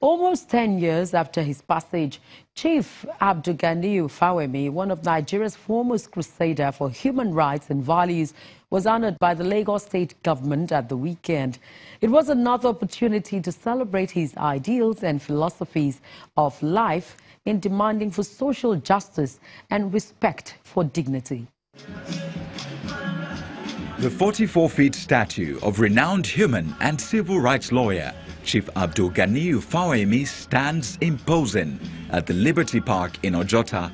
Almost 10 years after his passage, Chief Gani Fawehinmi, one of Nigeria's foremost crusader for human rights and values, was honored by the Lagos state government at the weekend. It was another opportunity to celebrate his ideals and philosophies of life in demanding for social justice and respect for dignity. The 44-feet statue of renowned human and civil rights lawyer Chief Gani Fawehinmi stands imposing at the Liberty Park in Ojota.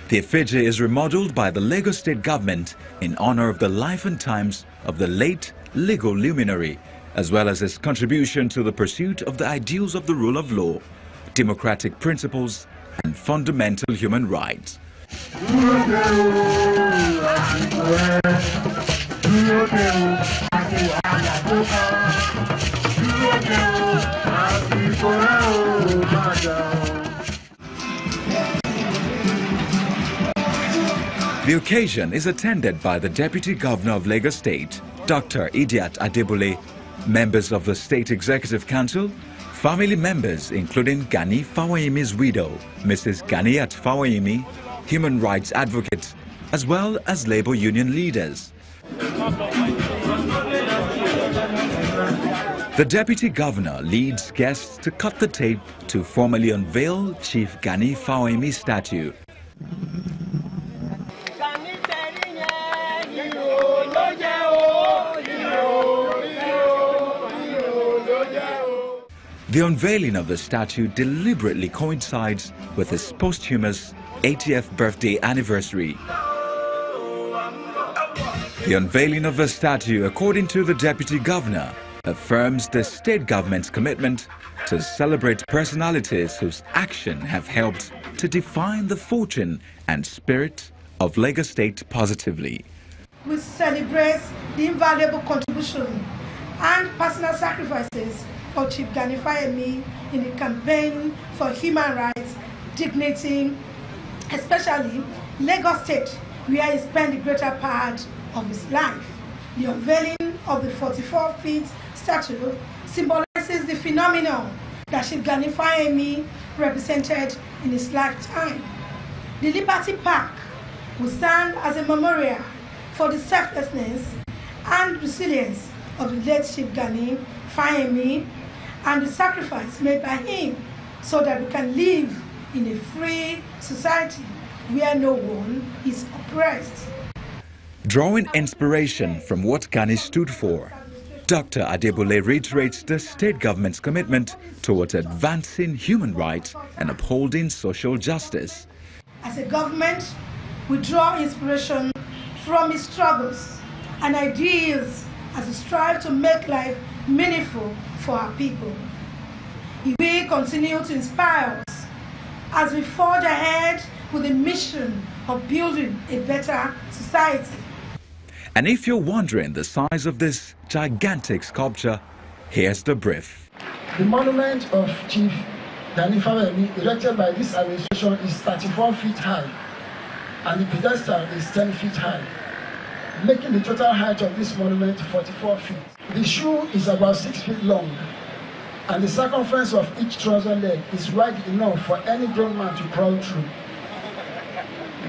The effigy is remodeled by the Lagos state government in honor of the life and times of the late legal luminary, as well as his contribution to the pursuit of the ideals of the rule of law, democratic principles, and fundamental human rights. The occasion is attended by the Deputy Governor of Lagos State, Dr. Idiat Adebule, members of the State Executive Council, family members including Gani Fawehinmi's widow, Mrs. Ganiat Fawehinmi, human rights advocates, as well as labor union leaders. The Deputy Governor leads guests to cut the tape to formally unveil Chief Gani Fawehinmi's statue. The unveiling of the statue deliberately coincides with his posthumous 80th birthday anniversary. The unveiling of the statue, according to the Deputy Governor, affirms the state government's commitment to celebrate personalities whose actions have helped to define the fortune and spirit of Lagos State positively. We celebrate the invaluable contribution and personal sacrifices of Chief Gani Fawehinmi in the campaign for human rights, dignity, especially Lagos State, where he spent the greater part of his life. The unveiling of the 44-feet statue symbolizes the phenomenon that Chief Gani Fawehinmi represented in his lifetime. The Liberty Park will stand as a memorial for the selflessness and resilience of the late Chief Gani Fawehinmi and the sacrifice made by him so that we can live in a free society where no one is oppressed. Drawing inspiration from what Gani stood for, Dr. Adebule reiterates the state government's commitment towards advancing human rights and upholding social justice. As a government, we draw inspiration from his struggles and ideals as we strive to make life meaningful for our people. He will continue to inspire us as we forge ahead with the mission of building a better society. And if you're wondering the size of this gigantic sculpture, here's the brief. The monument of Chief Gani Fawehinmi, erected by this administration, is 34 feet high, and the pedestal is 10 feet high, making the total height of this monument 44 feet. The shoe is about 6 feet long, and the circumference of each trouser leg is wide enough for any grown man to crawl through.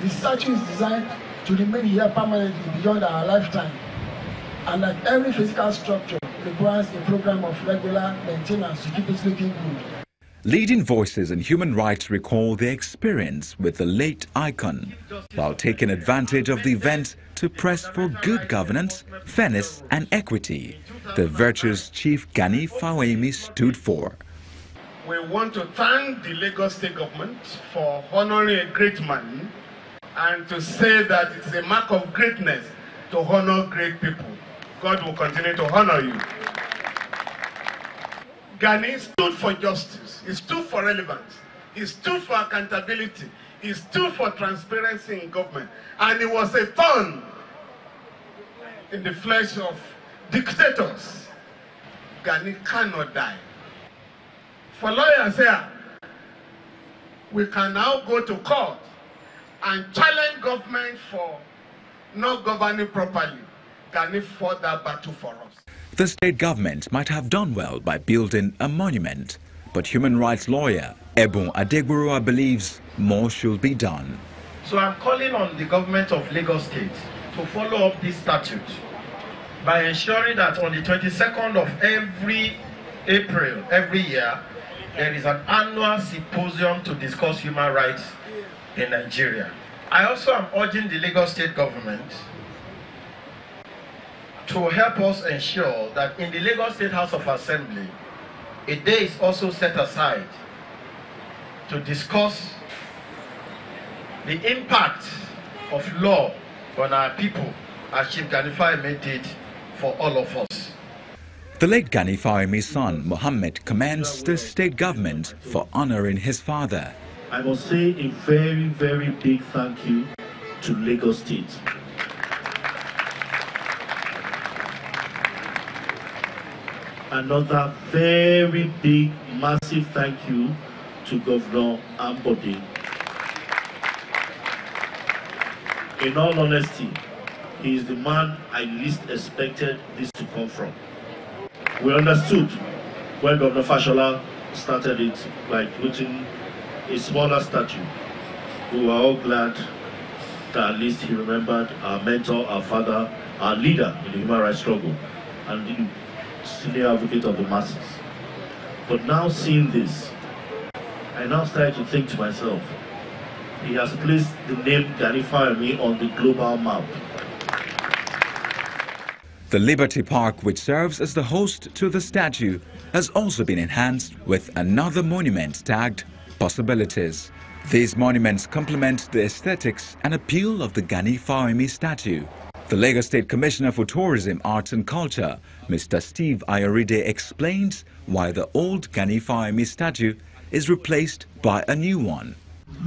The statue is designed to remain here permanently beyond our lifetime, and like every physical structure, requires a program of regular maintenance to keep it looking good. Leading voices in human rights recall their experience with the late icon, while taking advantage of the event to press for good governance, fairness and equity, the virtues Chief Gani Fawehinmi stood for. We want to thank the Lagos State government for honoring a great man, and to say that it's a mark of greatness to honor great people. God will continue to honor you. Gani stood for justice, he stood for relevance, he stood for accountability, he stood for transparency in government, and he was a thorn in the flesh of dictators. Gani cannot die. For lawyers here, we can now go to court and challenge government for not governing properly. Gani fought that battle for us. The state government might have done well by building a monument, But human rights lawyer Ebun Adegborowa believes more should be done. So I'm calling on the government of Lagos State to follow up this statute by ensuring that on the 22nd of every April, every year, there is an annual symposium to discuss human rights in Nigeria. I also am urging the Lagos State government to help us ensure that in the Lagos State House of Assembly, a day is also set aside to discuss the impact of law on our people, as Chief Gani Fawehinmi did for all of us. The late Gani Fawehinmi's son, Mohammed, commends the state government for honoring his father. I must say a very, very big thank you to Lagos State. Another very big, massive thank you to Governor Ambode. In all honesty, he is the man I least expected this to come from. We understood when Governor Fashola started it by putting a smaller statue. We were all glad that at least he remembered our mentor, our father, our leader in the human rights struggle, and the senior advocate of the masses. But now seeing this, I now started to think to myself, he has placed the name Gani Fawehinmi on the global map. The Liberty Park, which serves as the host to the statue, has also been enhanced with another monument tagged Possibilities. These monuments complement the aesthetics and appeal of the Gani Fawehinmi statue. The Lagos State Commissioner for Tourism, Arts and Culture, Mr. Steve Ayoride, explains why the old Gani Fawehinmi statue is replaced by a new one.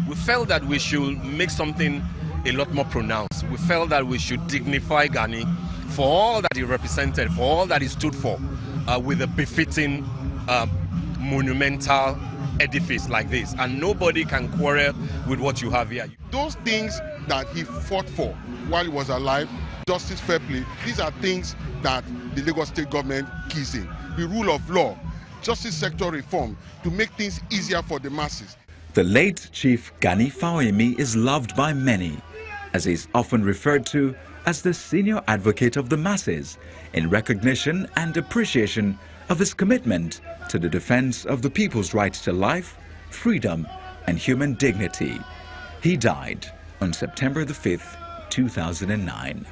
We felt that we should make something a lot more pronounced. We felt that we should dignify Gani for all that he represented, for all that he stood for, with a befitting monumental edifice like this. And nobody can quarrel with what you have here. Those things that he fought for while he was alive, justice, fair play, these are things that the Lagos State government keys in. The rule of law, justice sector reform, to make things easier for the masses. The late Chief Gani Fawehinmi is loved by many, as he is often referred to as the senior advocate of the masses, in recognition and appreciation of his commitment to the defense of the people's rights to life, freedom, and human dignity. He died on September the 5th, 2009.